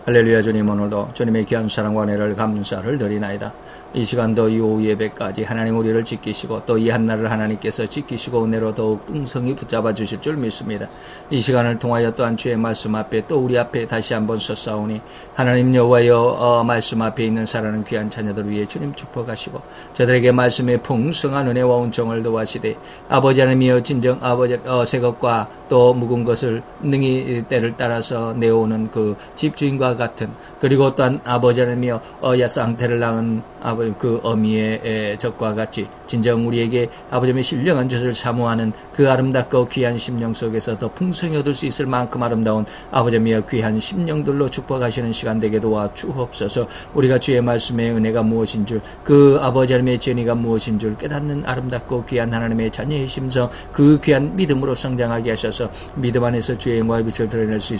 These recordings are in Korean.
할렐루야. 주님, 오늘도 주님의 귀한 사랑과 은혜를 감사를 드리나이다. 이 시간도 이 오후 예배까지 하나님 우리를 지키시고 또 이 한날을 하나님께서 지키시고 은혜로 더욱 풍성히 붙잡아 주실 줄 믿습니다. 이 시간을 통하여 또한 주의 말씀 앞에 또 우리 앞에 다시 한번 섰사오니 하나님 여호와여, 말씀 앞에 있는 사랑하는 귀한 자녀들 위해 주님 축복하시고 저들에게 말씀의 풍성한 은혜와 온정을 도와시되 아버지 하나님이여, 진정 아버지 새 것과 또 묵은 것을 능히 때를 따라서 내오는 그 집주인과 같은, 그리고 또한 아버지 하나님이여 쌍태를 낳은 아버지 그 어미의 젖과 같이 진정 우리에게 아버지의 신령한 젖을 사모하는 그 아름답고 귀한 심령 속에서 더 풍성히 얻을 수 있을 만큼 아름다운 아버지의 귀한 심령들로 축복하시는 시간 되게 도와주옵소서. 우리가 주의 말씀의 은혜가 무엇인 줄, 그 아버지 하나님의 진리가 무엇인 줄 깨닫는 아름답고 귀한 하나님의 자녀의 심성, 그 귀한 믿음으로 성장하게 하셔서 믿음 안에서 주의 영광의 빛을 드러낼 수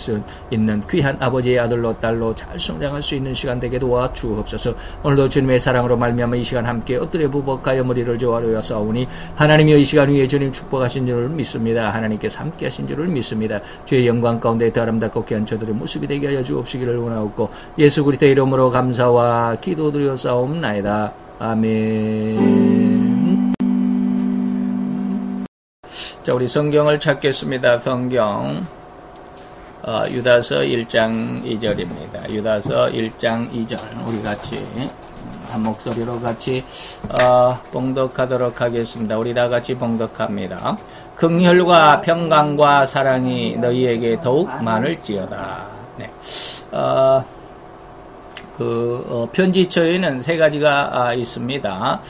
있는 귀한 아버지의 아들로 딸로 잘 성장할 수 있는 시간 되게 도와주옵소서. 오늘도 주님의 사랑으로 말미암아 이 시간 함께 엎드려 부복하여 머리를 조아려 싸우니 하나님이 이 시간 위에 주님 축복하신 줄을 믿습니다. 하나님께서 함께 하신 줄을 믿습니다. 주의 영광 가운데 더 아름답고 귀한 저들의 모습이 되게 하여 주옵시기를 원하옵고 예수 그리스도의 이름으로 감사와 기도드려 싸움나이다. 아멘. 자, 우리 성경을 찾겠습니다. 성경 유다서 1장 2절입니다. 유다서 1장 2절 우리 같이 한 목소리로 같이 봉독하도록 하겠습니다. 우리 다 같이 봉독합니다. 긍휼과 평강과 사랑이 너희에게 더욱 많을지어다. 네. 편지처에는 세 가지가 있습니다.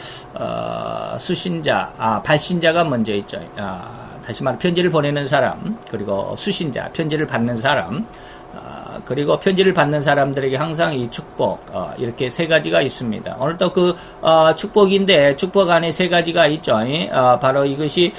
수신자, 발신자가 먼저 있죠. 다시 말해 편지를 보내는 사람, 그리고 수신자, 편지를 받는 사람, 그리고 편지를 받는 사람들에게 항상 이 축복, 이렇게 세 가지가 있습니다. 오늘도 그 축복인데 축복 안에 세 가지가 있죠. 바로 이것이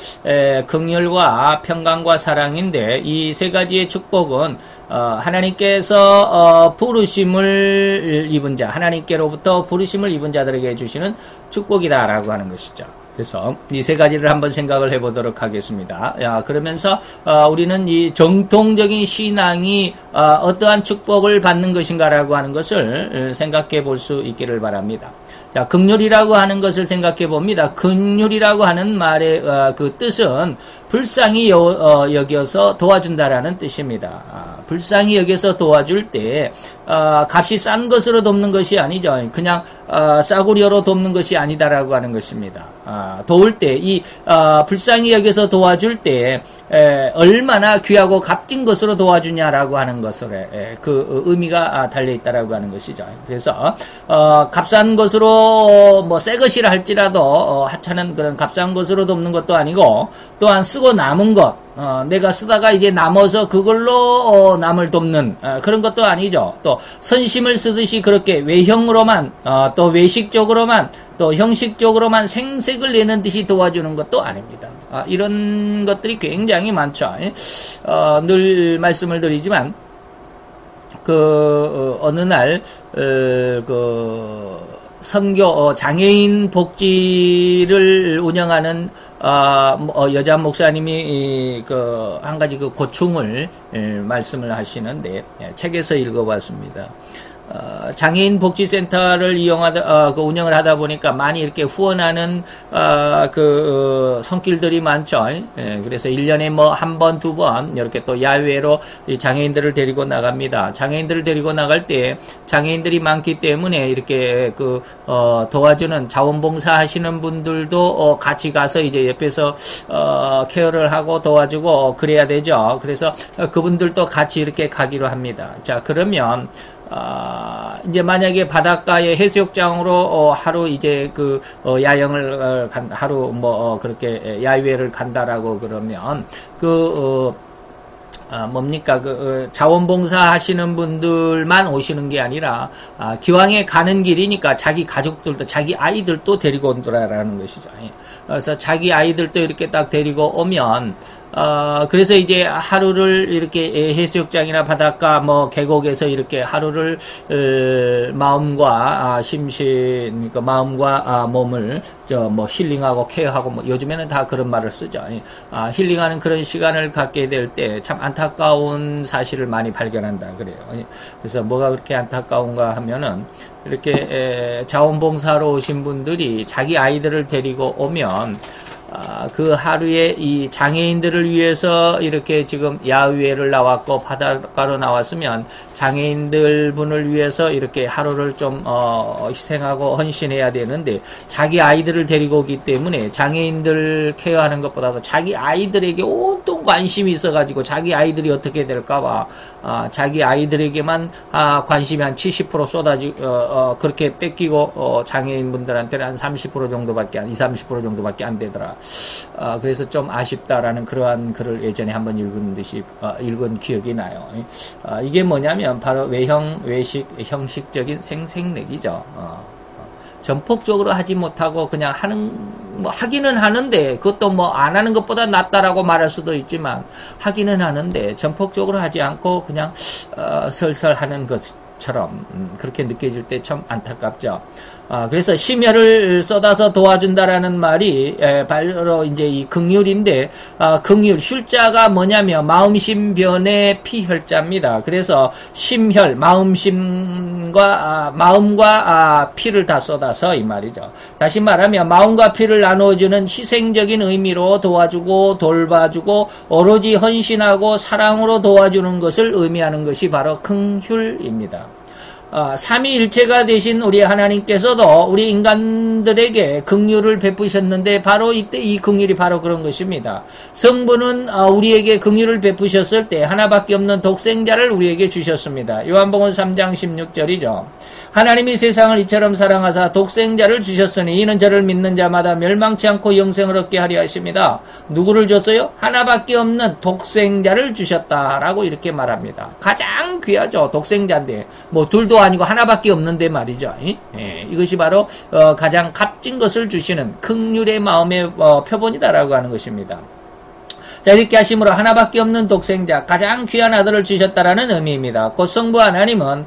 긍휼과 평강과 사랑인데 이 세 가지의 축복은 하나님께서 부르심을 입은 자, 하나님께로부터 부르심을 입은 자들에게 주시는 축복이다라고 하는 것이죠. 그래서 이 세 가지를 한번 생각을 해보도록 하겠습니다. 그러면서 우리는 이 정통적인 신앙이 어떠한 축복을 받는 것인가라고 하는 것을 생각해 볼 수 있기를 바랍니다. 자, 긍휼이라고 하는 것을 생각해 봅니다. 긍휼이라고 하는 말의 그 뜻은 불쌍히 여겨서 도와준다라는 뜻입니다. 불쌍히 여겨서 도와줄 때 값이 싼 것으로 돕는 것이 아니죠. 그냥 싸구려로 돕는 것이 아니다라고 하는 것입니다. 도울 때 이 불쌍히 여겨서 도와줄 때 얼마나 귀하고 값진 것으로 도와주냐라고 하는 것을 그 의미가 달려 있다라고 하는 것이죠. 그래서 값싼 것으로 뭐 새 것이라 할지라도 하찮은 그런 값싼 것으로 돕는 것도 아니고, 또한 쓰고 남은 것, 내가 쓰다가 이제 남아서 그걸로 남을 돕는 그런 것도 아니죠. 또 선심을 쓰듯이 그렇게 외형으로만 또 외식적으로만 또 형식적으로만 생색을 내는 듯이 도와주는 것도 아닙니다. 이런 것들이 굉장히 많죠. 늘 말씀을 드리지만 어느 날 선교 장애인 복지를 운영하는 여자 목사님이 한 가지 고충을 말씀을 하시는데 책에서 읽어봤습니다. 장애인 복지센터를 운영을 하다 보니까 많이 이렇게 후원하는 손길들이 많죠. 그래서 1년에 뭐 한 번, 두 번 이렇게 또 야외로 이 장애인들을 데리고 나갑니다. 장애인들을 데리고 나갈 때 장애인들이 많기 때문에 이렇게 도와주는 자원봉사 하시는 분들도 같이 가서 이제 옆에서 케어를 하고 도와주고 그래야 되죠. 그래서 그분들도 같이 이렇게 가기로 합니다. 자, 그러면 이제 만약에 바닷가의 해수욕장으로 하루 이제 야영을 하루 그렇게 야외를 간다라고 그러면 뭡니까? 자원봉사 하시는 분들만 오시는 게 아니라, 기왕에 가는 길이니까 자기 가족들도, 자기 아이들도 데리고 온다라는 것이죠. 그래서 자기 아이들도 이렇게 딱 데리고 오면, 그래서 이제 하루를 이렇게 해수욕장이나 바닷가 뭐 계곡에서 이렇게 하루를 마음과 심신, 그 마음과 몸을 뭐 힐링하고 케어하고 뭐 요즘에는 다 그런 말을 쓰죠. 힐링하는 그런 시간을 갖게 될 때 참 안타까운 사실을 많이 발견한다 그래요. 그래서 뭐가 그렇게 안타까운가 하면은 이렇게 자원봉사로 오신 분들이 자기 아이들을 데리고 오면 그 하루에 이 장애인들을 위해서 이렇게 지금 야외를 나왔고 바닷가로 나왔으면 장애인들 분을 위해서 이렇게 하루를 좀 희생하고 헌신해야 되는데 자기 아이들을 데리고 오기 때문에 장애인들 케어하는 것보다도 자기 아이들에게 온통 관심이 있어가지고 자기 아이들이 어떻게 될까봐 자기 아이들에게만 관심이 한 70% 쏟아지고 그렇게 뺏기고 장애인분들한테는 한 30% 정도밖에 20-30% 정도밖에 안 되더라. 그래서 좀 아쉽다라는 그러한 글을 예전에 한번 읽은 기억이 나요. 이게 뭐냐면 바로 외식, 형식적인 생색내기죠. 전폭적으로 하지 못하고 그냥 하기는 하는데 그것도 뭐 안 하는 것보다 낫다라고 말할 수도 있지만 하기는 하는데 전폭적으로 하지 않고 그냥 설설 하는 것처럼 그렇게 느껴질 때 참 안타깝죠. 그래서 심혈을 쏟아서 도와준다라는 말이 바로 이제 이 긍휼인데 긍휼 휼자가 뭐냐면 마음심변의 피혈자입니다. 그래서 심혈 마음과 피를 다 쏟아서 이 말이죠. 다시 말하면 마음과 피를 나누어주는 희생적인 의미로 도와주고 돌봐주고 오로지 헌신하고 사랑으로 도와주는 것을 의미하는 것이 바로 긍휼입니다. 삼위일체가 되신 우리 하나님께서도 우리 인간들에게 긍휼을 베푸셨는데 바로 이때 이 긍휼이 바로 그런 것입니다. 성부는 우리에게 긍휼을 베푸셨을 때 하나밖에 없는 독생자를 우리에게 주셨습니다. 요한복음 3장 16절이죠. 하나님이 세상을 이처럼 사랑하사 독생자를 주셨으니 이는 저를 믿는 자마다 멸망치 않고 영생을 얻게 하려 하십니다. 누구를 줬어요? 하나밖에 없는 독생자를 주셨다라고 이렇게 말합니다. 가장 귀하죠. 독생자인데 뭐 둘도 아니고 하나밖에 없는데 말이죠. 이것이 바로 가장 값진 것을 주시는 긍휼의 마음의 표본이다라고 하는 것입니다. 자, 이렇게 하심으로 하나밖에 없는 독생자, 가장 귀한 아들을 주셨다라는 의미입니다. 곧 성부 하나님은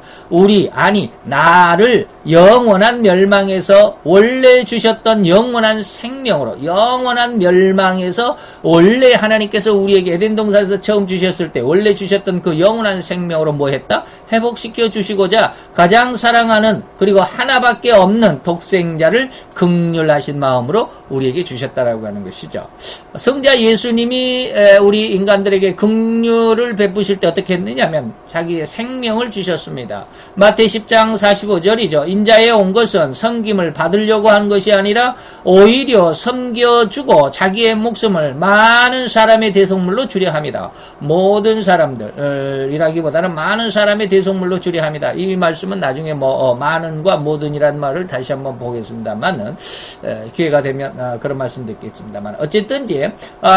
나를 영원한 멸망에서 원래 주셨던 영원한 생명으로, 영원한 멸망에서 원래 하나님께서 우리에게 에덴 동산에서 처음 주셨을 때 원래 주셨던 그 영원한 생명으로 뭐 했다? 회복시켜 주시고자 가장 사랑하는 그리고 하나밖에 없는 독생자를 긍휼하신 마음으로 우리에게 주셨다라고 하는 것이죠. 성자 예수님이 우리 인간들에게 긍휼을 베푸실 때 어떻게 했느냐면 자기의 생명을 주셨습니다. 마태 10장 45절이죠. 인자에 온 것은 섬김을 받으려고 한 것이 아니라 오히려 섬겨주고 자기의 목숨을 많은 사람의 대속물로 주려 합니다. 모든 사람들이라기보다는 많은 사람의 대속물로 주려 합니다. 이 말씀은 나중에 많은과 모든이라는 말을 다시 한번 보겠습니다만은 기회가 되면 그런 말씀 듣겠습니다만 어쨌든지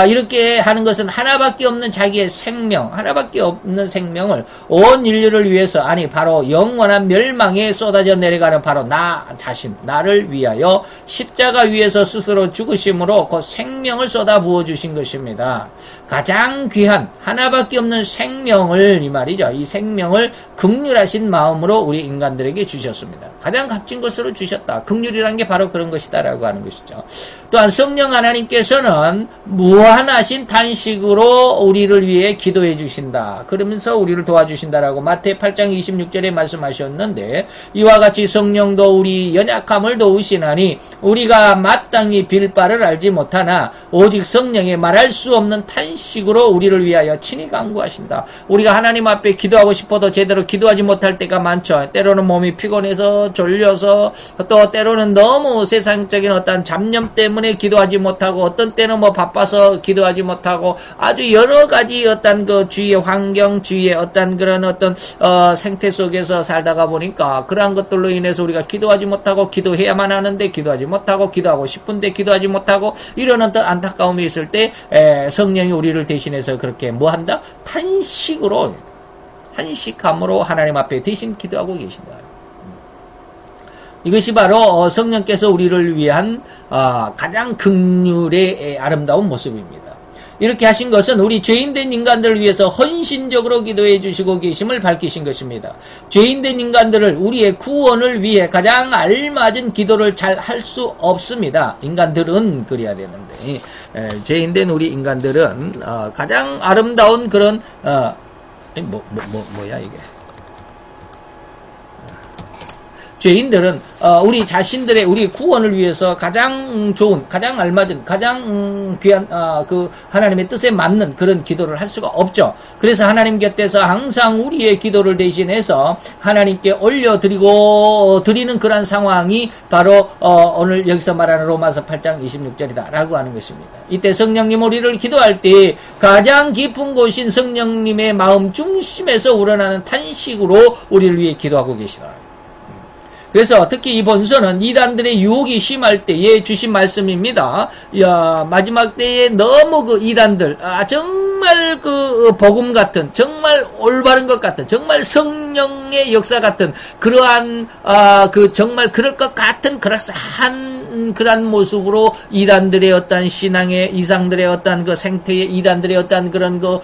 이렇게 하는 것은 하나밖에 없는 자기의 생명, 하나밖에 없는 생명을 온 인류를 위해서 바로 영원한 멸망에 쏟아져 내려가는 바로 나 자신, 나를 위하여 십자가 위에서 스스로 죽으심으로 그 생명을 쏟아 부어주신 것입니다. 가장 귀한 하나밖에 없는 생명을 이 말이죠. 이 생명을 긍휼하신 마음으로 우리 인간들에게 주셨습니다. 가장 값진 것으로 주셨다. 긍휼이라는 게 바로 그런 것이다라고 하는 것이죠. 또한 성령 하나님께서는 무한하신 탄식으로 우리를 위해 기도해 주신다. 그러면서 우리를 도와주신다라고 마태 8장 26절에 말씀하셨는데 이와 같이 성령도 우리 연약함을 도우시나니 우리가 마땅히 빌 바를 알지 못하나 오직 성령의 말할 수 없는 탄식으로 우리를 위하여 친히 간구하신다. 우리가 하나님 앞에 기도하고 싶어도 제대로 기도하지 못할 때가 많죠. 때로는 몸이 피곤해서 졸려서 또 때로는 너무 세상적인 어떤 잡념 때문에 기도하지 못하고 어떤 때는 바빠서 기도하지 못하고 아주 여러 가지 어떤 그 주위의 환경, 주위의 어떤 그런 어떤 생태 속에서 살다가 보니까 그러한 것들로 인해서 우리가 기도하지 못하고 기도해야만 하는데 기도하지 못하고 기도하고 싶은데 기도하지 못하고 이런 어떤 안타까움이 있을 때 성령이 우리를 대신해서 그렇게 한다? 탄식함으로 하나님 앞에 대신 기도하고 계신다. 이것이 바로 성령께서 우리를 위한 가장 긍휼의 아름다운 모습입니다. 이렇게 하신 것은 우리 죄인된 인간들을 위해서 헌신적으로 기도해 주시고 계심을 밝히신 것입니다. 죄인된 인간들을 우리의 구원을 위해 가장 알맞은 기도를 잘 할 수 없습니다. 인간들은 그래야 되는데 죄인된 우리 인간들은 가장 아름다운 그런 뭐야 이게 죄인들은 우리 자신들의 우리 구원을 위해서 가장 좋은, 가장 알맞은, 가장 귀한 그 하나님의 뜻에 맞는 그런 기도를 할 수가 없죠. 그래서 하나님 곁에서 항상 우리의 기도를 대신해서 하나님께 드리는 그런 상황이 바로 오늘 여기서 말하는 로마서 8장 26절이다라고 하는 것입니다. 이때 성령님 우리를 기도할 때 가장 깊은 곳인 성령님의 마음 중심에서 우러나는 탄식으로 우리를 위해 기도하고 계시다. 그래서 특히 이 본서는 이단들의 유혹이 심할 때에 주신 말씀입니다. 마지막 때에 너무 그 이단들, 정말 그 복음 같은, 정말 올바른 것 같은, 정말 성령의 역사 같은 그러한 정말 그럴 것 같은 그럴싸한 그러한 모습으로 이단들의 어떤 신앙의 이상들의 어떤 그 생태의 이단들의 어떤 그런 그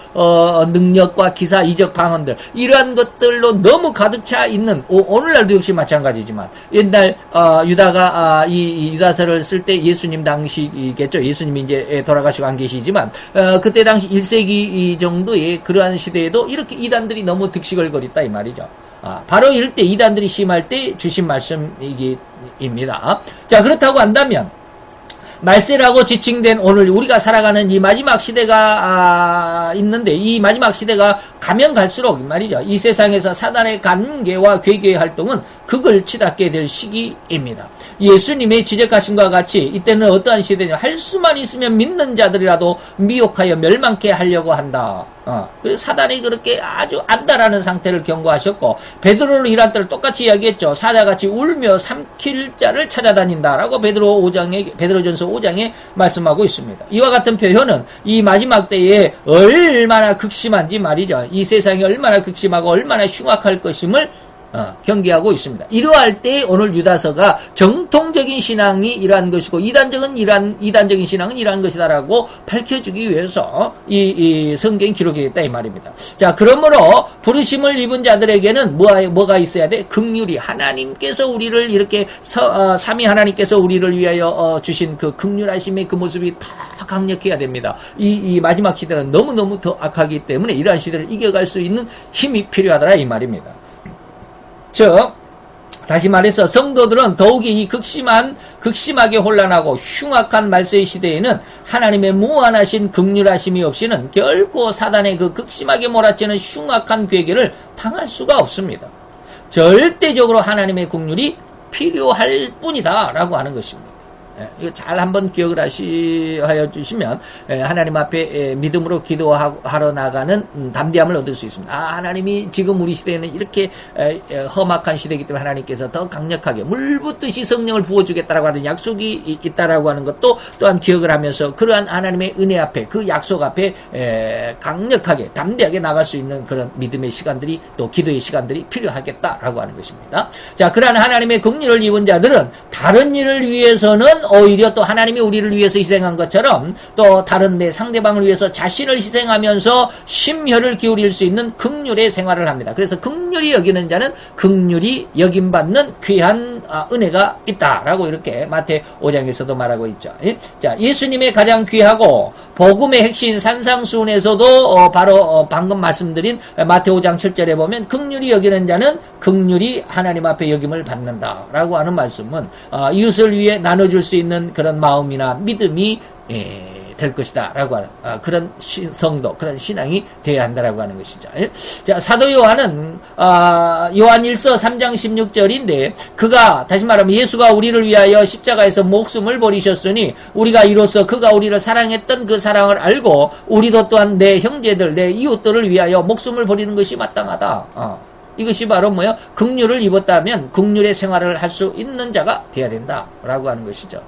능력과 기사 이적 방언들 이러한 것들로 너무 가득 차 있는 오늘날도 역시 마찬가지지만. 옛날 유다가 이 유다서를 쓸 때 예수님 당시겠죠. 예수님이 이제 돌아가시고 안 계시지만 그때 당시 1세기 정도의 그러한 시대에도 이렇게 이단들이 너무 득식을 거렸다 이 말이죠. 바로 이럴 때 이단들이 심할 때 주신 말씀입니다. 자, 그렇다고 한다면 말세라고 지칭된 오늘 우리가 살아가는 이 마지막 시대가 있는데 이 마지막 시대가 가면 갈수록 말이죠. 이 세상에서 사단의 관계와 괴계의 활동은 극을 치닫게 될 시기입니다. 예수님의 지적하신 것과 같이 이때는 어떠한 시대냐. 할 수만 있으면 믿는 자들이라도 미혹하여 멸망케 하려고 한다. 그래서 사단이 그렇게 아주 안다라는 상태를 경고하셨고 베드로를 이란 때를 똑같이 이야기했죠. 사자같이 울며 삼킬 자를 찾아다닌다라고 베드로전서 5장에 말씀하고 있습니다. 이와 같은 표현은 이 마지막 때에 얼마나 극심한지 말이죠. 이 세상이 얼마나 극심하고 얼마나 흉악할 것임을 경계하고 있습니다. 이러할 때 오늘 유다서가 정통적인 신앙이 이러한 것이고 이단적인 신앙은 이러한 것이다라고 밝혀주기 위해서 이 성경이 기록이 됐다 이 말입니다. 자, 그러므로 부르심을 입은 자들에게는 뭐가 있어야 돼? 긍휼이 하나님께서 우리를 이렇게 삼위 하나님께서 우리를 위하여 주신 그 긍휼하심의 그 모습이 더 강력해야 됩니다. 이 마지막 시대는 너무너무 더 악하기 때문에 이러한 시대를 이겨갈 수 있는 힘이 필요하더라 이 말입니다. 즉 다시 말해서 성도들은 더욱이 이 극심하게 혼란하고 흉악한 말세의 시대에는 하나님의 무한하신 긍휼하심이 없이는 결코 사단의 그 극심하게 몰아치는 흉악한 괴계를 당할 수가 없습니다. 절대적으로 하나님의 긍휼이 필요할 뿐이다 라고 하는 것입니다. 이거 잘 한번 기억을 하여 주시면 하나님 앞에 믿음으로 기도하러 나가는 담대함을 얻을 수 있습니다. 하나님이 지금 우리 시대에는 이렇게 험악한 시대이기 때문에 하나님께서 더 강력하게 물붓듯이 성령을 부어주겠다라고 하는 약속이 있다라고 하는 것도 또한 기억을 하면서 그러한 하나님의 은혜 앞에 그 약속 앞에 강력하게 담대하게 나갈 수 있는 그런 믿음의 시간들이 또 기도의 시간들이 필요하겠다라고 하는 것입니다. 자, 그러한 하나님의 긍휼을 입은 자들은 다른 일을 위해서는 오히려 또 하나님이 우리를 위해서 희생한 것처럼 또 다른 내 상대방을 위해서 자신을 희생하면서 심혈을 기울일 수 있는 긍휼의 생활을 합니다. 그래서 긍휼히 여기는 자는 긍휼히 여김받는 귀한 은혜가 있다라고 이렇게 마태 5장에서도 말하고 있죠. 자, 예수님의 가장 귀하고 복음의 핵심 산상수훈에서도 바로 방금 말씀드린 마태 5장 7절에 보면 긍휼히 여기는 자는 긍휼히 하나님 앞에 여김을 받는다라고 하는 말씀은 이웃을 위해 나눠줄 수 있는 그런 마음이나 믿음이 될 것이다 라고 하는 그런 성도 그런 신앙이 되어야 한다라고 하는 것이죠. 자, 사도 요한은 요한 1서 3장 16절인데 그가 다시 말하면 예수가 우리를 위하여 십자가에서 목숨을 버리셨으니 우리가 이로써 그가 우리를 사랑했던 그 사랑을 알고 우리도 또한 내 형제들 내 이웃들을 위하여 목숨을 버리는 것이 마땅하다. 이것이 바로 뭐예요? 긍휼을 입었다면 긍휼의 생활을 할 수 있는 자가 되어야 된다라고 하는 것이죠.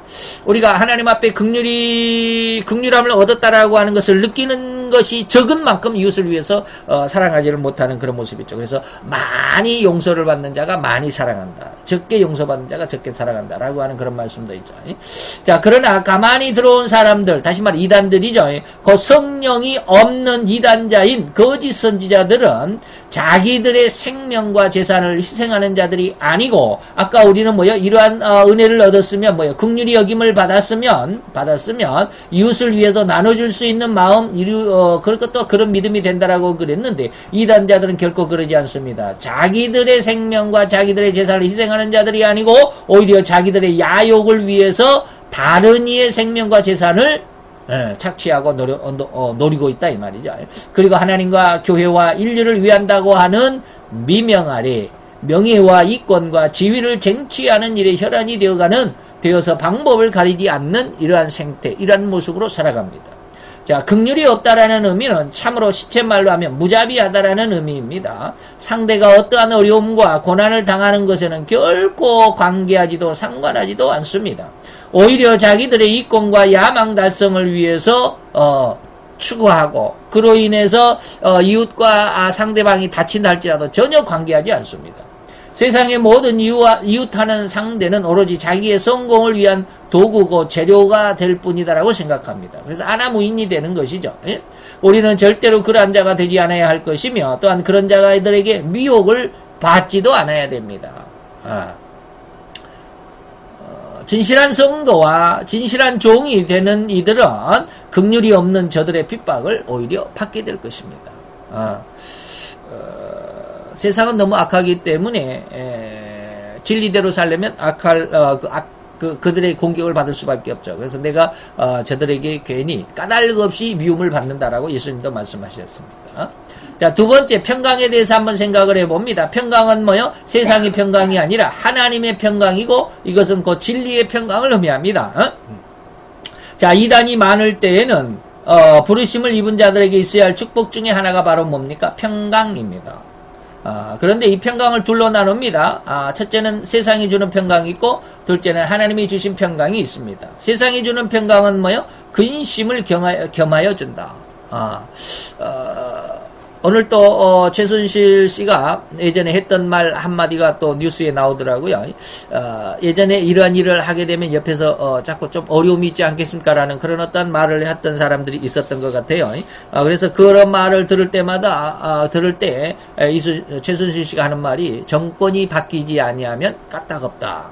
우리가 하나님 앞에 긍휼함을 얻었다라고 하는 것을 느끼는 것이 적은 만큼 이웃을 위해서 사랑하지를 못하는 그런 모습이죠. 그래서 많이 용서를 받는 자가 많이 사랑한다. 적게 용서받은 자가 적게 살아간다라고 하는 그런 말씀도 있죠. 자, 그러나 가만히 들어온 사람들, 다시 말해 이단들이죠. 그 성령이 없는 이단자인 거짓 선지자들은 자기들의 생명과 재산을 희생하는 자들이 아니고, 아까 우리는 이러한 은혜를 얻었으면 긍휼히 여김을 받았으면 이웃을 위해서 나눠줄 수 있는 마음, 그것도 그런 믿음이 된다라고 그랬는데, 이단자들은 결코 그러지 않습니다. 자기들의 생명과 자기들의 재산을 희생하는 자들이 아니고 오히려 자기들의 야욕을 위해서 다른 이의 생명과 재산을 착취하고 노리고 있다 이 말이죠. 그리고 하나님과 교회와 인류를 위한다고 하는 미명 아래 명예와 이권과 지위를 쟁취하는 일에 혈안이 되어서 방법을 가리지 않는 이러한 생태, 이러한 모습으로 살아갑니다. 자, 긍휼이 없다라는 의미는 참으로 시쳇말로 하면 무자비하다라는 의미입니다. 상대가 어떠한 어려움과 고난을 당하는 것에는 결코 관계하지도 상관하지도 않습니다. 오히려 자기들의 이권과 야망 달성을 위해서 추구하고 그로 인해서 이웃과 상대방이 다친다 할지라도 전혀 관계하지 않습니다. 세상의 모든 이웃하는 상대는 오로지 자기의 성공을 위한 도구고 재료가 될 뿐이다라고 생각합니다. 그래서 아나무인이 되는 것이죠. 예? 우리는 절대로 그러한 자가 되지 않아야 할 것이며 또한 그런 자들에게 미혹을 받지도 않아야 됩니다. 진실한 성도와 진실한 종이 되는 이들은 긍휼이 없는 저들의 핍박을 오히려 받게 될 것입니다. 세상은 너무 악하기 때문에 진리대로 살려면 그들의 공격을 받을 수밖에 없죠. 그래서 내가 저들에게 괜히 까닭 없이 미움을 받는다라고 예수님도 말씀하셨습니다. 자, 두 번째 평강에 대해서 한번 생각을 해봅니다. 평강은 세상의 평강이 아니라 하나님의 평강이고 이것은 그 진리의 평강을 의미합니다. 자, 이단이 많을 때에는 부르심을 입은 자들에게 있어야 할 축복 중에 하나가 바로 뭡니까? 평강입니다. 그런데 이 평강을 둘로 나눕니다. 첫째는 세상이 주는 평강이 있고 둘째는 하나님이 주신 평강이 있습니다. 세상이 주는 평강은 근심을 겸하여 준다. 오늘 또 최순실 씨가 예전에 했던 말 한마디가 또 뉴스에 나오더라고요. 예전에 이러한 일을 하게 되면 옆에서 자꾸 좀 어려움이 있지 않겠습니까? 라는 그런 어떤 말을 했던 사람들이 있었던 것 같아요. 그래서 그런 말을 들을 때마다 최순실 씨가 하는 말이 정권이 바뀌지 아니하면 까딱없다.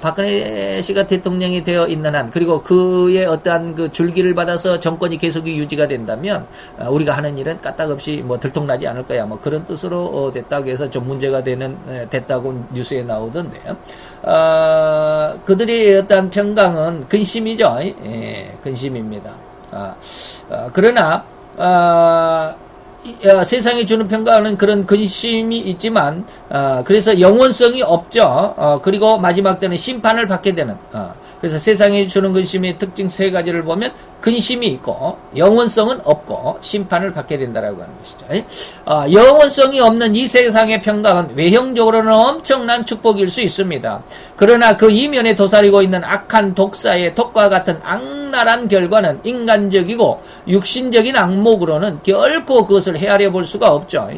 박근혜 씨가 대통령이 되어 있는 한, 그리고 그의 어떠한 그 줄기를 받아서 정권이 계속 유지가 된다면, 우리가 하는 일은 까딱없이 들통나지 않을 거야. 그런 뜻으로 됐다고 해서 좀 문제가 됐다고 뉴스에 나오던데, 그들의 어떠한 평강은 근심이죠. 근심입니다. 그러나, 세상이 주는 평강은 그런 근심이 있지만 그래서 영원성이 없죠. 그리고 마지막 때는 심판을 받게 되는 그래서 세상이 주는 근심의 특징 세 가지를 보면 근심이 있고 영원성은 없고 심판을 받게 된다라고 하는 것이죠. 영원성이 없는 이 세상의 평강은 외형적으로는 엄청난 축복일 수 있습니다. 그러나 그 이면에 도사리고 있는 악한 독사의 독과 같은 악랄한 결과는 인간적이고 육신적인 악목으로는 결코 그것을 헤아려 볼 수가 없죠.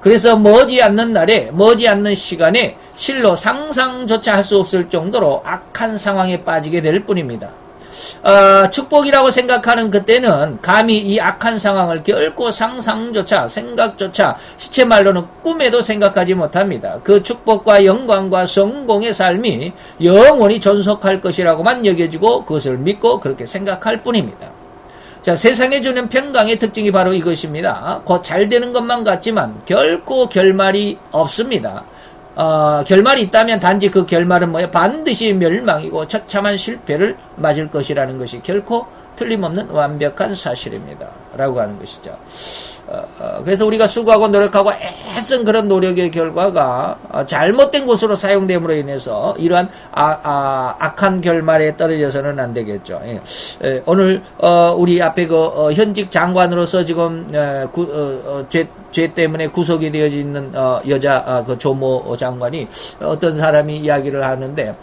그래서 머지않는 날에 머지않는 시간에 실로 상상조차 할 수 없을 정도로 악한 상황에 빠지게 될 뿐입니다. 축복이라고 생각하는 그때는 감히 이 악한 상황을 결코 생각조차 시체말로는 꿈에도 생각하지 못합니다. 그 축복과 영광과 성공의 삶이 영원히 존속할 것이라고만 여겨지고 그것을 믿고 그렇게 생각할 뿐입니다. 자, 세상에 주는 평강의 특징이 바로 이것입니다. 곧 잘 되는 것만 같지만 결코 결말이 없습니다. 결말이 있다면 단지 그 결말은 반드시 멸망이고 처참한 실패를 맞을 것이라는 것이 결코 틀림없는 완벽한 사실입니다. 라고 하는 것이죠. 그래서 우리가 수고하고 노력하고 애쓴 그런 노력의 결과가 잘못된 곳으로 사용됨으로 인해서 이러한 악한 결말에 떨어져서는 안 되겠죠. 오늘 우리 앞에 현직 장관으로서 지금 죄 때문에 구속이 되어 있는 여자 조모 장관이 어떤 사람이 이야기를 하는데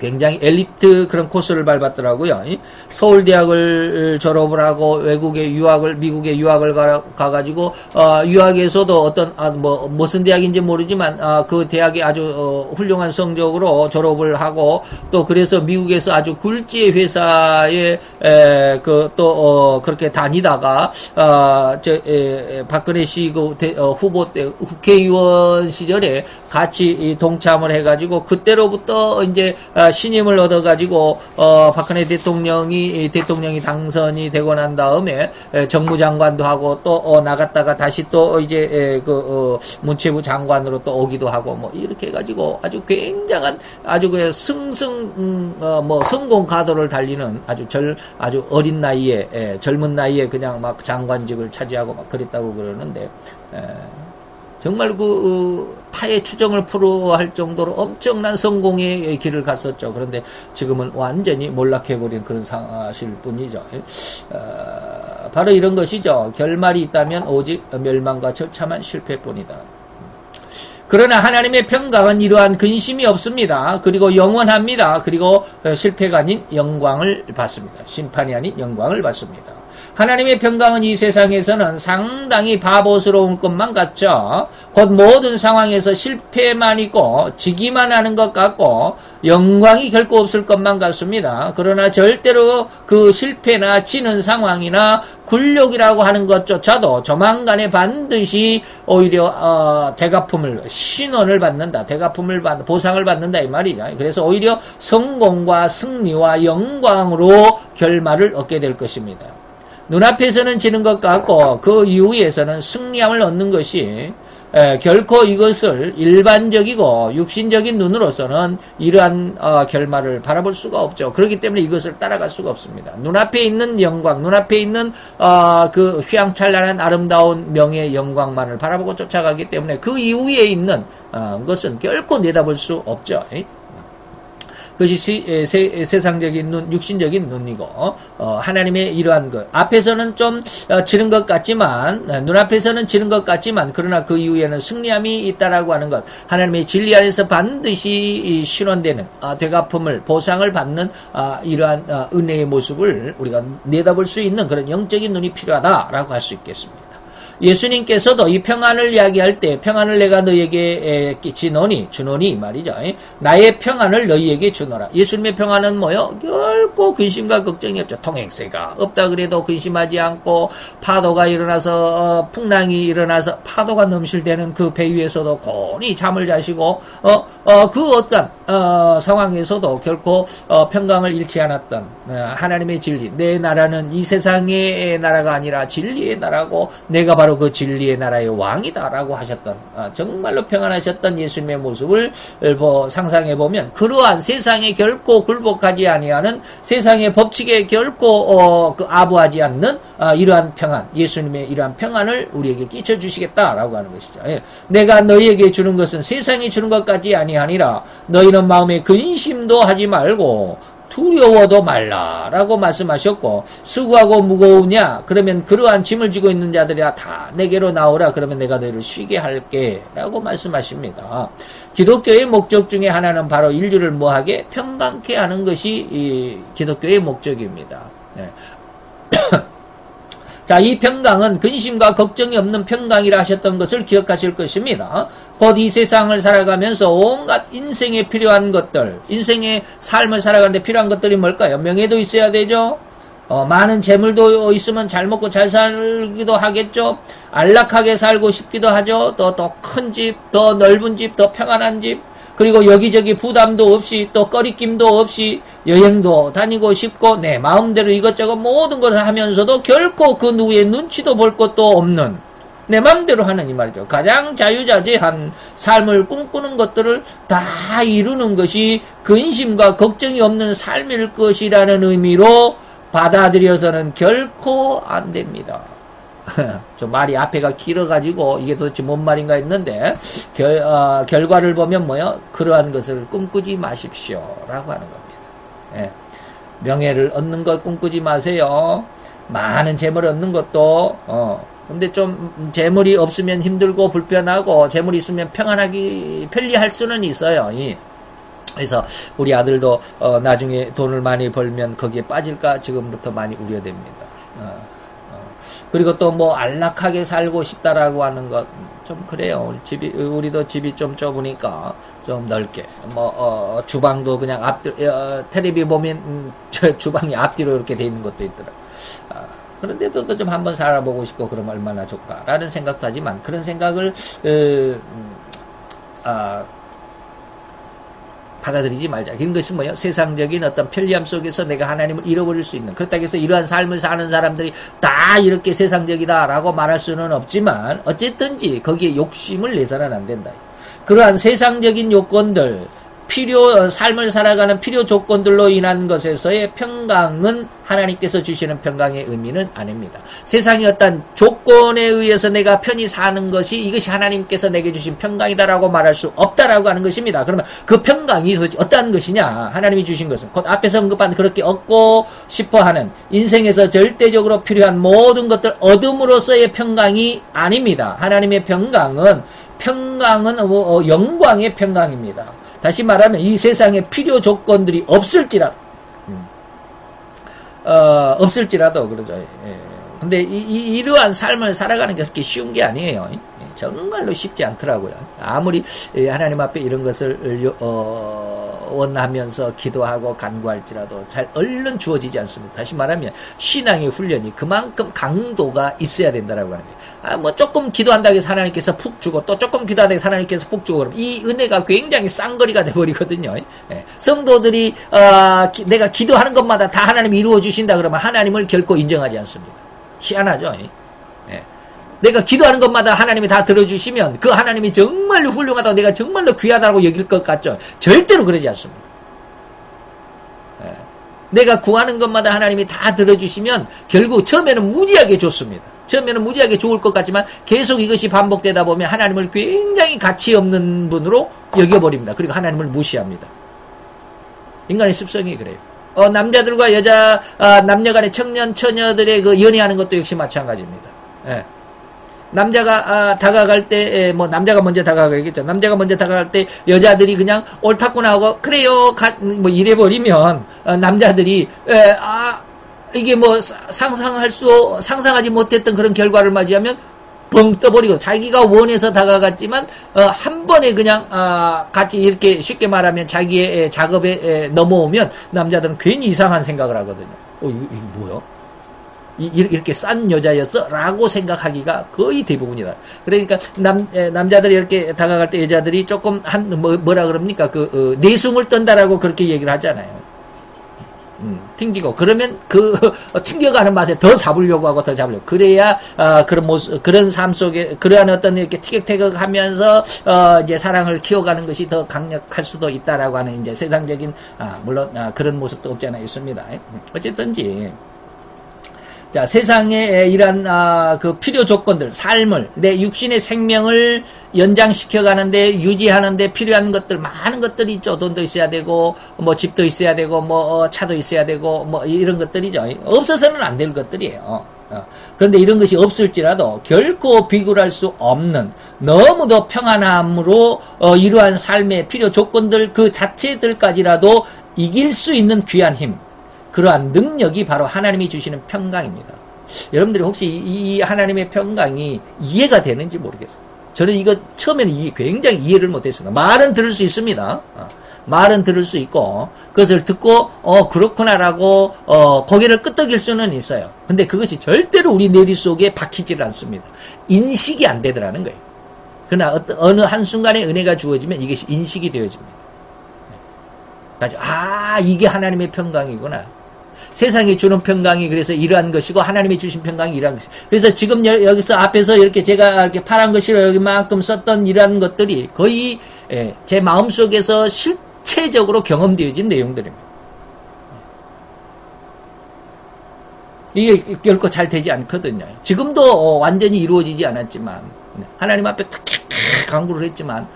굉장히 엘리트 그런 코스를 밟았더라고요. 서울대학을 졸업을 하고 미국에 유학을 가가지고, 유학에서도 어떤, 무슨 대학인지 모르지만, 그 대학에 아주, 훌륭한 성적으로 졸업을 하고, 또 그래서 미국에서 아주 굴지의 회사에, 그렇게 다니다가, 박근혜 씨 후보 때 국회의원 시절에 같이 동참을 해가지고, 그때로부터 이제, 신임을 얻어가지고 박근혜 대통령이 당선이 되고 난 다음에 정무장관도 하고 또 나갔다가 다시 또 이제 문체부 장관으로 또 오기도 하고 뭐 이렇게 해가지고 아주 굉장한 아주 그 성공 가도를 달리는 아주 어린 나이에 젊은 나이에 그냥 막 장관직을 차지하고 막 그랬다고 그러는데. 정말 타의 추정을 풀어할 정도로 엄청난 성공의 길을 갔었죠. 그런데 지금은 완전히 몰락해버린 그런 사실 뿐이죠. 바로 이런 것이죠. 결말이 있다면 오직 멸망과 처참한 실패뿐이다. 그러나 하나님의 평강은 이러한 근심이 없습니다. 그리고 영원합니다. 그리고 실패가 아닌 영광을 받습니다. 심판이 아닌 영광을 받습니다. 하나님의 평강은 이 세상에서는 상당히 바보스러운 것만 같죠. 곧 모든 상황에서 실패만 있고 지기만 하는 것 같고 영광이 결코 없을 것만 같습니다. 그러나 절대로 그 실패나 지는 상황이나 굴욕이라고 하는 것조차도 조만간에 반드시 오히려 신원을 받는다. 보상을 받는다 이 말이죠. 그래서 오히려 성공과 승리와 영광으로 결말을 얻게 될 것입니다. 눈앞에서는 지는 것 같고 그 이후에서는 승리함을 얻는 것이 결코 이것을 일반적이고 육신적인 눈으로서는 이러한 결말을 바라볼 수가 없죠. 그렇기 때문에 이것을 따라갈 수가 없습니다. 눈앞에 있는 영광, 눈앞에 있는 그 휘황찬란한 아름다운 명예의 영광만을 바라보고 쫓아가기 때문에 그 이후에 있는 것은 결코 내다볼 수 없죠. 그것이 세상적인 눈, 육신적인 눈이고 하나님의 이러한 것 앞에서는 좀 지는 것 같지만 눈앞에서는 지는 것 같지만 그러나 그 이후에는 승리함이 있다라고 하는 것 하나님의 진리 안에서 반드시 실현되는 되갚음을 보상을 받는 이러한 은혜의 모습을 우리가 내다볼 수 있는 그런 영적인 눈이 필요하다라고 할 수 있겠습니다. 예수님께서도 이 평안을 이야기할 때 평안을 내가 너희에게 주노니 말이죠. 나의 평안을 너희에게 주노라. 예수님의 평안은 뭐요? 결코 근심과 걱정이 없죠. 통행세가 없다 그래도 근심하지 않고 파도가 일어나서 풍랑이 일어나서 파도가 넘실대는 그 배 위에서도 곤히 잠을 자시고 그 어떤 상황에서도 결코 평강을 잃지 않았던 하나님의 진리. 내 나라는 이 세상의 나라가 아니라 진리의 나라고 내가 바로 그 진리의 나라의 왕이다라고 하셨던 정말로 평안하셨던 예수님의 모습을 상상해보면 그러한 세상에 결코 굴복하지 아니하는 세상의 법칙에 결코 아부하지 않는 이러한 평안 예수님의 이러한 평안을 우리에게 끼쳐주시겠다라고 하는 것이죠. 내가 너희에게 주는 것은 세상이 주는 것 같지 아니하니라 너희는 마음에 근심도 하지 말고 두려워도 말라라고 말씀하셨고 수고하고 무거우냐 그러면 그러한 짐을 지고 있는 자들이야 다 내게로 나오라 그러면 내가 너희를 쉬게 할게 라고 말씀하십니다. 기독교의 목적 중에 하나는 바로 인류를 뭐하게 평강케 하는 것이 이 기독교의 목적입니다. 네. 자, 이 평강은 근심과 걱정이 없는 평강이라 하셨던 것을 기억하실 것입니다. 곧 이 세상을 살아가면서 온갖 인생에 필요한 것들, 인생의 삶을 살아가는데 필요한 것들이 뭘까요? 명예도 있어야 되죠. 많은 재물도 있으면 잘 먹고 잘 살기도 하겠죠. 안락하게 살고 싶기도 하죠. 더 큰 집, 더 넓은 집, 더 평안한 집. 그리고 여기저기 부담도 없이 또 꺼리낌도 없이 여행도 다니고 싶고 내 마음대로 이것저것 모든 것을 하면서도 결코 그 누구의 눈치도 볼 것도 없는 내 마음대로 하는 이 말이죠. 가장 자유자재한 삶을 꿈꾸는 것들을 다 이루는 것이 근심과 걱정이 없는 삶일 것이라는 의미로 받아들여서는 결코 안 됩니다. 좀 말이 앞에가 길어가지고 이게 도대체 뭔 말인가 했는데 결과를 보면 뭐요? 그러한 것을 꿈꾸지 마십시오 라고 하는 겁니다. 예. 명예를 얻는 것 꿈꾸지 마세요. 많은 재물을 얻는 것도 근데 좀 재물이 없으면 힘들고 불편하고 재물이 있으면 편리할 수는 있어요. 그래서 우리 아들도 나중에 돈을 많이 벌면 거기에 빠질까 지금부터 많이 우려됩니다. 그리고 또 뭐 안락하게 살고 싶다라고 하는 것 좀 그래요. 우리도 집이 좀 좁으니까 좀 넓게 주방도 그냥 텔레비 보면 주방이 앞뒤로 이렇게 돼 있는 것도 있더라. 그런데도 좀 한번 살아보고 싶고 그러면 얼마나 좋을까라는 생각도 하지만 그런 생각을 받아들이지 말자. 이런 것이 뭐예요? 세상적인 어떤 편리함 속에서 내가 하나님을 잃어버릴 수 있는. 그렇다고 해서 이러한 삶을 사는 사람들이 다 이렇게 세상적이다라고 말할 수는 없지만 어쨌든지 거기에 욕심을 내서는 안 된다. 그러한 세상적인 요건들, 삶을 살아가는 필요 조건들로 인한 것에서의 평강은 하나님께서 주시는 평강의 의미는 아닙니다. 세상의 어떤 조건에 의해서 내가 편히 사는 것이 이것이 하나님께서 내게 주신 평강이다라고 말할 수 없다라고 하는 것입니다. 그러면 그 평강이 어떠한 것이냐? 하나님이 주신 것은 곧 앞에서 언급한 그렇게 얻고 싶어하는 인생에서 절대적으로 필요한 모든 것들 얻음으로써의 평강이 아닙니다. 하나님의 평강은 영광의 평강입니다. 다시 말하면 이 세상에 필요 조건들이 없을지라도 그러죠. 근데 이러한 삶을 살아가는 게 그렇게 쉬운 게 아니에요. 정말로 쉽지 않더라고요. 아무리 하나님 앞에 이런 것을 원하면서 기도하고 간구할지라도 잘 얼른 주어지지 않습니다. 다시 말하면 신앙의 훈련이 그만큼 강도가 있어야 된다라고 하는 거예요. 뭐 조금 기도한다고 해서 하나님께서 푹 주고 또 조금 기도한다고 해서 하나님께서 푹 주고 그러면 이 은혜가 굉장히 쌍거리가 돼버리거든요. 성도들이 내가 기도하는 것마다 다 하나님이 이루어 주신다 그러면 하나님을 결코 인정하지 않습니다. 희한하죠. 내가 기도하는 것마다 하나님이 다 들어주시면 그 하나님이 정말로 훌륭하다고 내가 정말로 귀하다고 여길 것 같죠. 절대로 그러지 않습니다. 내가 구하는 것마다 하나님이 다 들어주시면 결국 처음에는 무지하게 좋습니다. 처음에는 무지하게 좋을 것 같지만 계속 이것이 반복되다 보면 하나님을 굉장히 가치 없는 분으로 여겨버립니다. 그리고 하나님을 무시합니다. 인간의 습성이 그래요. 남자들과 남녀간의 청년, 처녀들의 그 연애하는 것도 역시 마찬가지입니다. 남자가 다가갈 때, 남자가 먼저 다가가겠죠. 남자가 먼저 다가갈 때 여자들이 그냥 옳다구나 하고, 그래요, 이래버리면, 남자들이, 이게 상상하지 못했던 그런 결과를 맞이하면 벙 떠버리고 자기가 원해서 다가갔지만 한 번에 그냥 같이 이렇게 쉽게 말하면 자기의 작업에 넘어오면 남자들은 괜히 이상한 생각을 하거든요. 이게 뭐야? 이렇게 싼 여자였어? 라고 생각하기가 거의 대부분이다. 그러니까 남자들이 이렇게 다가갈 때 여자들이 조금 뭐라 그럽니까? 내숭을 떤다라고 그렇게 얘기를 하잖아요. 튕기고 그러면 튕겨가는 맛에 더 잡으려고 하고 더 잡으려고 그래야 그런 모습 그런 삶 속에 그러한 어떤 이렇게 티격태격하면서 이제 사랑을 키워가는 것이 더 강력할 수도 있다라고 하는 이제 세상적인 물론 그런 모습도 없지 않아 있습니다. 어쨌든지 자 세상에 이런 그 필요 조건들 삶을 내 육신의 생명을 연장시켜가는데 유지하는데 필요한 것들 많은 것들이 있죠. 돈도 있어야 되고 뭐 집도 있어야 되고 뭐 차도 있어야 되고 뭐 이런 것들이죠. 없어서는 안 될 것들이에요. 그런데 이런 것이 없을지라도 결코 비굴할 수 없는 너무도 평안함으로 이러한 삶의 필요 조건들 그 자체들까지라도 이길 수 있는 귀한 힘 그러한 능력이 바로 하나님이 주시는 평강입니다. 여러분들이 혹시 이 하나님의 평강이 이해가 되는지 모르겠어요. 저는 이거 처음에는 굉장히 이해를 못했습니다. 말은 들을 수 있습니다. 말은 들을 수 있고 그것을 듣고 그렇구나라고 고개를 끄덕일 수는 있어요. 근데 그것이 절대로 우리 뇌리 속에 박히지를 않습니다. 인식이 안 되더라는 거예요. 그러나 어느 한순간에 은혜가 주어지면 이것이 인식이 되어집니다. 그래서 이게 하나님의 평강이구나. 세상이 주는 평강이 그래서 이러한 것이고 하나님이 주신 평강이 이러한 것이고 그래서 지금 여기서 앞에서 이렇게 제가 이렇게 파란 글씨로 여기만큼 썼던 이러한 것들이 거의 제 마음속에서 실체적으로 경험되어진 내용들입니다. 이게 결코 잘 되지 않거든요. 지금도 완전히 이루어지지 않았지만 하나님 앞에 강구를 했지만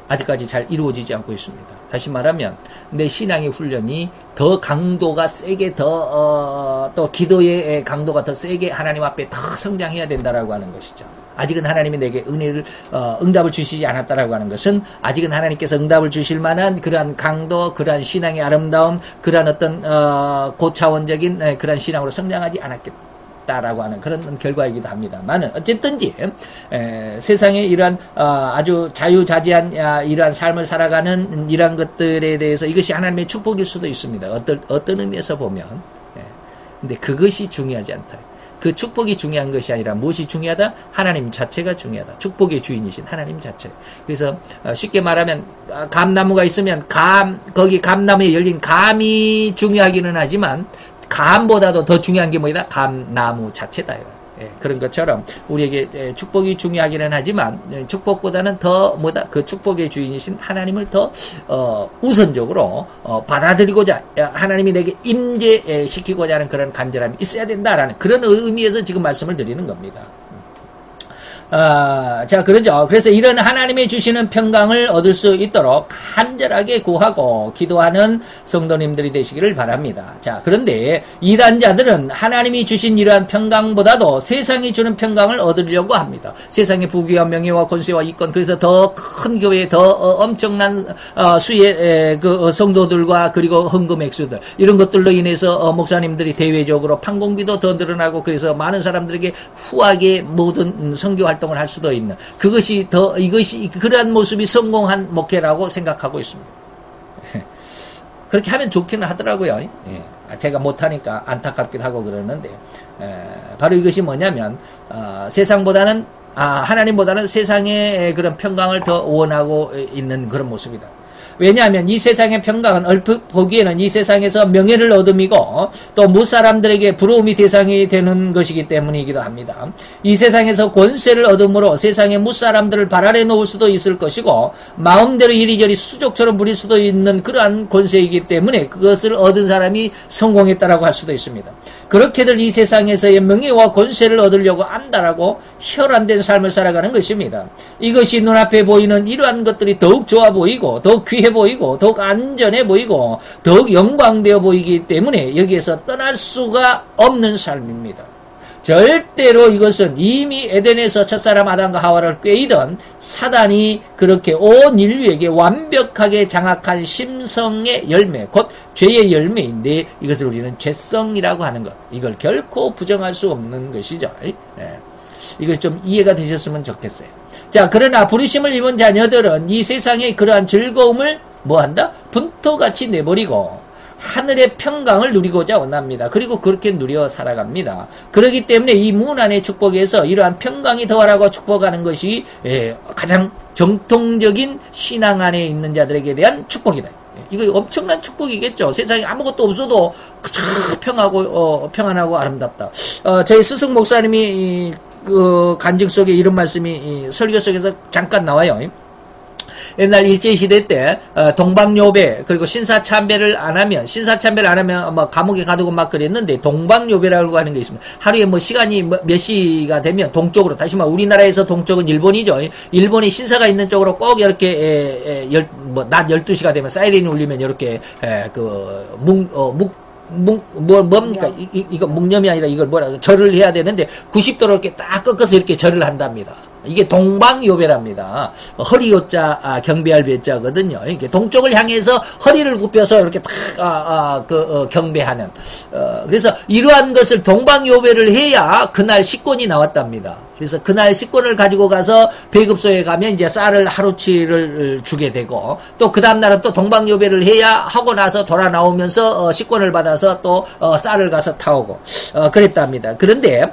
아직까지 잘 이루어지지 않고 있습니다. 다시 말하면 내 신앙의 훈련이 더 강도가 세게 또 기도의 강도가 더 세게 하나님 앞에 더 성장해야 된다라고 하는 것이죠. 아직은 하나님이 내게 은혜를 응답을 주시지 않았다라고 하는 것은 아직은 하나님께서 응답을 주실 만한 그러한 강도, 그러한 신앙의 아름다움, 그러한 어떤 고차원적인 그러한 신앙으로 성장하지 않았겠다라고 하는 그런 결과이기도 합니다만은 어쨌든지 세상에 이러한 아주 자유자재한 이러한 삶을 살아가는 이러한 것들에 대해서 이것이 하나님의 축복일 수도 있습니다. 어떤 의미에서 보면. 근데 그것이 중요하지 않다. 그 축복이 중요한 것이 아니라 무엇이 중요하다? 하나님 자체가 중요하다. 축복의 주인이신 하나님 자체. 그래서 쉽게 말하면 감나무가 있으면 거기 감나무에 열린 감이 중요하기는 하지만 감보다도 더 중요한 게 뭐다? 감나무 자체다. 그런 것처럼 우리에게 축복이 중요하기는 하지만 축복보다는 더 그 축복의 주인이신 하나님을 더 우선적으로 받아들이고자 하나님이 내게 임재시키고자 하는 그런 간절함이 있어야 된다라는 그런 의미에서 지금 말씀을 드리는 겁니다. 자, 그러죠. 그래서 이런 하나님이 주시는 평강을 얻을 수 있도록 간절하게 구하고 기도하는 성도님들이 되시기를 바랍니다. 자, 그런데 이단자들은 하나님이 주신 이러한 평강보다도 세상이 주는 평강을 얻으려고 합니다. 세상의 부귀와 명예와 권세와 이권, 그래서 더 큰 교회, 더 엄청난 수의 그 성도들과 그리고 헌금 액수들, 이런 것들로 인해서 목사님들이 대외적으로 판공비도 더 늘어나고, 그래서 많은 사람들에게 후하게 모든 선교 활동을 할 수도 있는, 이것이 그러한 모습이 성공한 목회라고 생각하고 있습니다. 그렇게 하면 좋기는 하더라고요. 제가 못하니까 안타깝기도 하고 그러는데, 바로 이것이 뭐냐면 세상보다는 하나님보다는 세상의 그런 평강을 더 원하고 있는 그런 모습이다. 왜냐하면 이 세상의 평강은 얼핏 보기에는 이 세상에서 명예를 얻음이고 또 무사람들에게 부러움이 대상이 되는 것이기 때문이기도 합니다. 이 세상에서 권세를 얻음으로 세상의 무사람들을 발 아래 놓을 수도 있을 것이고 마음대로 이리저리 수족처럼 부릴 수도 있는 그러한 권세이기 때문에 그것을 얻은 사람이 성공했다라고 할 수도 있습니다. 그렇게들 이 세상에서의 명예와 권세를 얻으려고 안다라고 혈안된 삶을 살아가는 것입니다. 이것이 눈앞에 보이는 이러한 것들이 더욱 좋아 보이고 더욱 귀해 보이고 더욱 안전해 보이고 더욱 영광되어 보이기 때문에 여기에서 떠날 수가 없는 삶입니다. 절대로 이것은 이미 에덴에서 첫사람 아담과 하와를 꾀이던 사단이 그렇게 온 인류에게 완벽하게 장악한 심성의 열매, 곧 죄의 열매인데 이것을 우리는 죄성이라고 하는 것, 이걸 결코 부정할 수 없는 것이죠. 이것 좀 이해가 되셨으면 좋겠어요. 자, 그러나 부르심을 입은 자녀들은 이 세상의 그러한 즐거움을 뭐한다? 분토같이 내버리고 하늘의 평강을 누리고자 원합니다. 그리고 그렇게 누려 살아갑니다. 그렇기 때문에 이 문안의 축복에서 이러한 평강이 더하라고 축복하는 것이 가장 정통적인 신앙 안에 있는 자들에게 대한 축복이다. 이거 엄청난 축복이겠죠. 세상에 아무것도 없어도 평안하고 아름답다. 저희 스승 목사님이 그 간증 속에 이런 말씀이 설교 속에서 잠깐 나와요. 옛날 일제시대 때 동방요배 그리고 신사참배를 안 하면 뭐 감옥에 가두고 막 그랬는데 동방요배라고 하는 게 있습니다. 하루에 뭐 시간이 몇 시가 되면 동쪽으로, 다시 말해 우리나라에서 동쪽은 일본이죠. 일본이 신사가 있는 쪽으로 꼭 이렇게 낮 12시가 되면 사이렌이 울리면 이렇게 뭡니까? 이거 묵념이 아니라 이걸 절을 해야 되는데 90도로 이렇게 딱 꺾어서 이렇게 절을 한답니다. 이게 동방요배랍니다. 허리요자 경배할 배자거든요. 이게 동쪽을 향해서 허리를 굽혀서 이렇게 딱 경배하는. 그래서 이러한 것을 동방요배를 해야 그날 식권이 나왔답니다. 그래서 그날 식권을 가지고 가서 배급소에 가면 이제 쌀을 하루치를 주게 되고, 또 그 다음날은 또 동방요배를 해야 하고 나서 돌아 나오면서 식권을 받아서 또 쌀을 가서 타오고 그랬답니다. 그런데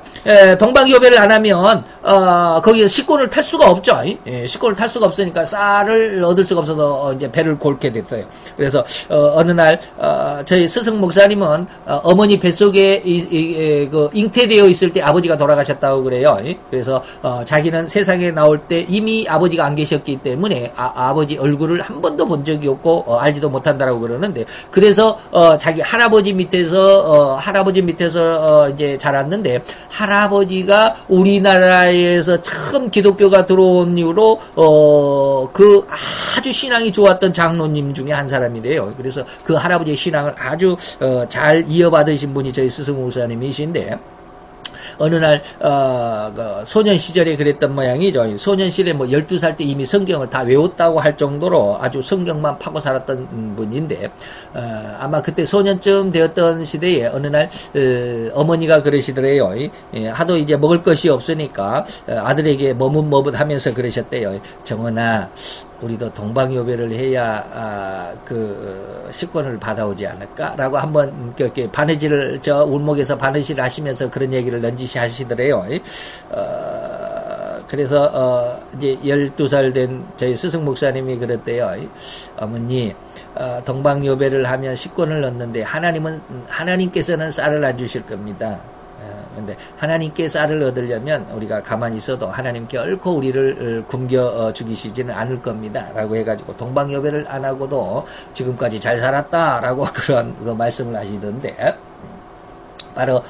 동방요배를 안 하면 거기에 식권을 탈 수가 없죠. 식권을 탈 수가 없으니까 쌀을 얻을 수가 없어서 이제 배를 골게 됐어요. 그래서 어느 날 저희 스승 목사님은 어머니 뱃속에 그 잉태되어 있을 때 아버지가 돌아가셨다고 그래요. 그래서 자기는 세상에 나올 때 이미 아버지가 안 계셨기 때문에 아버지 얼굴을 한 번도 본 적이 없고 알지도 못한다라고 그러는데, 그래서 자기 할아버지 밑에서 이제 자랐는데, 할아버지가 우리나라의 사이에서 처음 기독교가 들어온 이후로 그 아주 신앙이 좋았던 장로님 중에 한 사람이래요. 그래서 그 할아버지의 신앙을 아주 잘 이어받으신 분이 저희 스승 목사님이신데, 어느 날, 그 소년 시절에 그랬던 모양이죠. 소년 시절에 뭐 12살 때 이미 성경을 다 외웠다고 할 정도로 아주 성경만 파고 살았던 분인데, 아마 그때 소년쯤 되었던 시대에 어느 날, 어머니가 그러시더래요. 하도 이제 먹을 것이 없으니까 아들에게 머뭇머뭇 하면서 그러셨대요. 정원아, 우리도 동방요배를 해야 그 식권을 받아오지 않을까라고 한번 이렇게 바느질을 저 울목에서 바느질 하시면서 그런 얘기를 넌지시 하시더래요. 그래서 이제 12살 된 저희 스승 목사님이 그랬대요. 어머니, 동방요배를 하면 식권을 얻는데 하나님께서는 쌀을 안 주실 겁니다. 근데 하나님께 쌀을 얻으려면 우리가 가만히 있어도 하나님 결코 우리를 굶겨 죽이시지는 않을 겁니다. 라고 해가지고 동방요배를 안 하고도 지금까지 잘 살았다라고 그런 그 말씀을 하시던데, 바로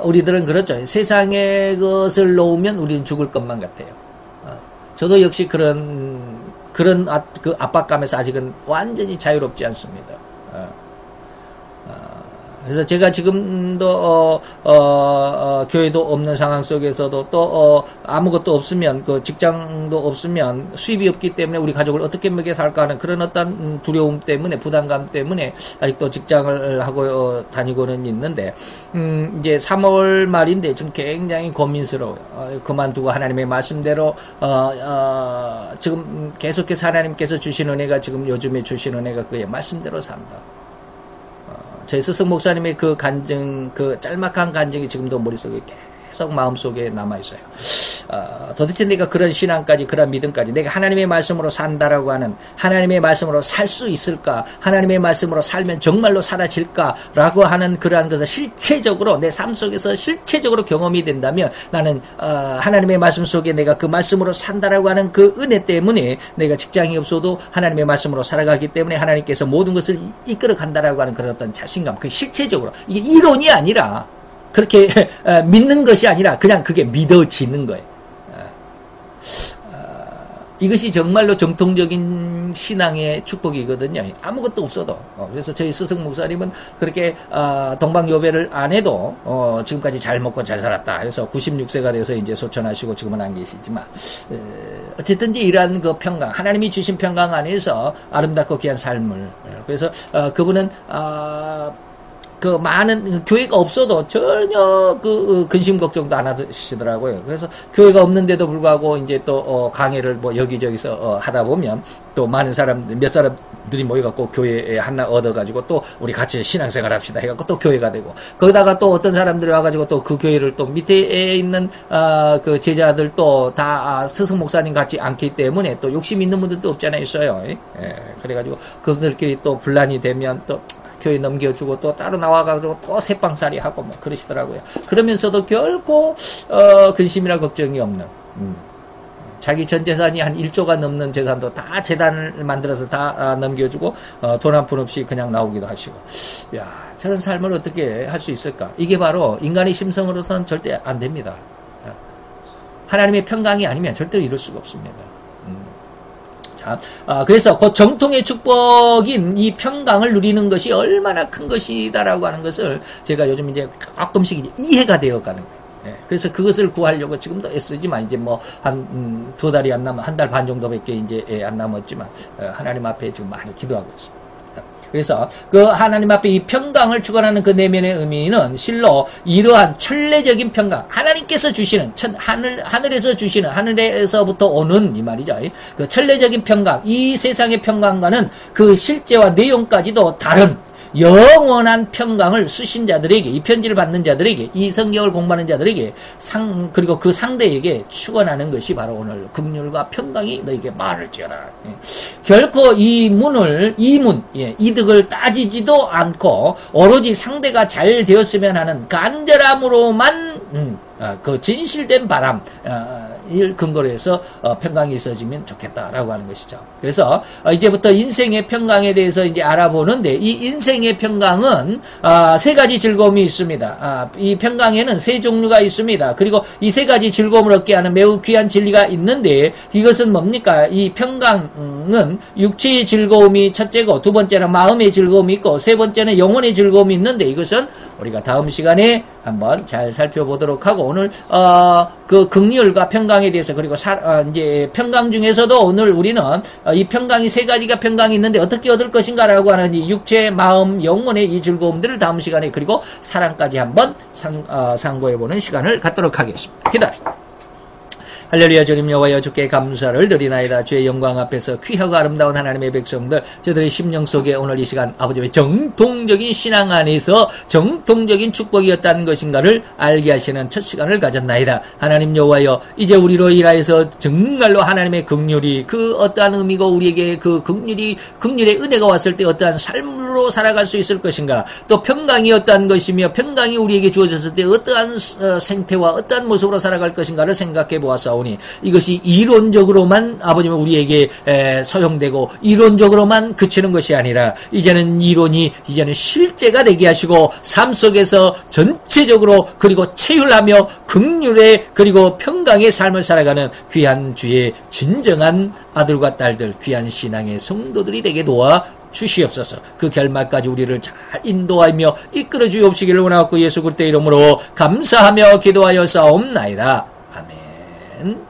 우리들은 그렇죠. 세상의 것을 놓으면 우리는 죽을 것만 같아요. 저도 역시 그런 그 압박감에서 아직은 완전히 자유롭지 않습니다. 그래서 제가 지금도 교회도 없는 상황 속에서도 또 아무것도 없으면, 그 직장도 없으면, 수입이 없기 때문에 우리 가족을 어떻게 먹여 살까 하는 그런 어떤 두려움 때문에, 부담감 때문에 아직도 직장을 하고 다니고는 있는데, 이제 3월 말인데 지금 굉장히 고민스러워요. 그만두고 하나님의 말씀대로 지금 계속해서 하나님께서 주신 은혜가, 지금 요즘에 주신 은혜가 그의 말씀대로 산다. 저희 스승 목사님의 그 간증, 그 짤막한 간증이 지금도 머릿속에 계속 마음속에 남아있어요. 도대체 내가 그런 신앙까지, 그런 믿음까지, 내가 하나님의 말씀으로 산다라고 하는, 하나님의 말씀으로 살 수 있을까? 하나님의 말씀으로 살면 정말로 사라질까라고 하는 그러한 것을 실체적으로, 내 삶 속에서 실체적으로 경험이 된다면, 나는 하나님의 말씀 속에 내가 그 말씀으로 산다라고 하는 그 은혜 때문에 내가 직장이 없어도 하나님의 말씀으로 살아가기 때문에 하나님께서 모든 것을 이끌어 간다라고 하는 그런 어떤 자신감, 그 실체적으로, 이게 이론이 아니라, 그렇게 믿는 것이 아니라 그냥 그게 믿어지는 거예요. 이것이 정말로 정통적인 신앙의 축복이거든요. 아무것도 없어도. 그래서 저희 스승 목사님은 그렇게 동방요배를 안 해도 지금까지 잘 먹고 잘 살았다. 그래서 96세가 돼서 이제 소천하시고 지금은 안 계시지만, 어쨌든지 이러한 그 평강, 하나님이 주신 평강 안에서 아름답고 귀한 삶을, 그래서 그분은 그 많은 교회가 없어도 전혀 그 근심 걱정도 안 하시더라고요. 그래서 교회가 없는데도 불구하고 이제 또 강해를 뭐 여기저기서 하다 보면 또 많은 사람들, 몇 사람들이 모여갖고 교회에 하나 얻어가지고 또 우리 같이 신앙생활 합시다 해갖고 또 교회가 되고, 거기다가 또 어떤 사람들이 와가지고 또 그 교회를 또 밑에 있는 그 제자들 또 다 스승 목사님 같지 않기 때문에 또 욕심 있는 분들도 없잖아요, 있어요. 그래가지고 그분들끼리 또 분란이 되면 또 교회 넘겨주고 또 따로 나와가지고 또 새빵살이 하고 뭐 그러시더라고요. 그러면서도 결코 근심이나 걱정이 없는, 자기 전 재산이 한 1조가 넘는 재산도 다 재단을 만들어서 다 넘겨주고 돈 한 푼 없이 그냥 나오기도 하시고, 야, 저런 삶을 어떻게 할 수 있을까? 이게 바로 인간의 심성으로서는 절대 안 됩니다. 하나님의 평강이 아니면 절대로 이룰 수가 없습니다. 자, 그래서 그 정통의 축복인 이 평강을 누리는 것이 얼마나 큰 것이다라고 하는 것을 제가 요즘 이제 가끔씩 이제 이해가 되어 가는 거예요. 그래서 그것을 구하려고 지금도 애쓰지만, 이제 뭐 한 2달이 안 남아, 1달 반 정도밖에 이제 안 남았지만, 하나님 앞에 지금 많이 기도하고 있습니다. 그래서 그 하나님 앞에 이 평강을 주관하는 그 내면의 의미는 실로 이러한 천례적인 평강, 하나님께서 주시는 하늘에서 주시는, 하늘에서부터 오는 이 말이죠. 그 천례적인 평강, 이 세상의 평강과는 그 실제와 내용까지도 다른 영원한 평강을 수신자들에게, 이 편지를 받는 자들에게, 이 성경을 공부하는 자들에게, 그리고 그 상대에게 축원하는 것이 바로 오늘 긍휼과 평강이 너에게 말을지어다. 결코 이득을 따지지도 않고 오로지 상대가 잘 되었으면 하는 간절함으로만 그 진실된 바람, 평강을 근거로 해서 평강이 있어지면 좋겠다라고 하는 것이죠. 그래서 이제부터 인생의 평강에 대해서 이제 알아보는데, 이 인생의 평강은 세 가지 즐거움이 있습니다. 이 평강에는 세 종류가 있습니다. 그리고 이 세 가지 즐거움을 얻게 하는 매우 귀한 진리가 있는데, 이것은 뭡니까? 이 평강은 육체의 즐거움이 첫째고, 두 번째는 마음의 즐거움이 있고, 세 번째는 영혼의 즐거움이 있는데, 이것은 우리가 다음 시간에 한번 잘 살펴보도록 하고, 오늘 그 긍휼과 평강에 대해서, 그리고 이제 평강 중에서도 오늘 우리는 이 평강이 세 가지가 평강이 있는데 어떻게 얻을 것인가라고 하는 이 육체, 마음, 영혼의 이 즐거움들을 다음 시간에, 그리고 사랑까지 한번 상고해보는 시간을 갖도록 하겠습니다. 기다립니다. 할렐루야. 주님 여호와여, 주께 감사를 드리나이다. 주의 영광 앞에서 귀하고 아름다운 하나님의 백성들, 저들의 심령 속에 오늘 이 시간 아버지의 정통적인 신앙 안에서 정통적인 축복이었다는 것인가를 알게 하시는 첫 시간을 가졌나이다. 하나님 여호와여, 이제 우리로 인하여서 정말로 하나님의 긍휼이 그 어떠한 의미고, 우리에게 그 긍휼의 은혜가 왔을 때 어떠한 삶으로 살아갈 수 있을 것인가, 또 평강이 어떠한 것이며 평강이 우리에게 주어졌을 때 어떠한 생태와 어떠한 모습으로 살아갈 것인가를 생각해 보았사오니, 이것이 이론적으로만 아버지는 우리에게 소용되고 이론적으로만 그치는 것이 아니라, 이제는 이론이 이제는 실제가 되게 하시고, 삶 속에서 전체적으로 그리고 체휼하며 긍휼의 그리고 평강의 삶을 살아가는 귀한 주의 진정한 아들과 딸들, 귀한 신앙의 성도들이 되게 도와 주시옵소서. 그 결말까지 우리를 잘 인도하며 이끌어 주옵시기를 원하옵고, 예수 그리스도의 이름으로 감사하며 기도하여 싸움나이다. 아멘.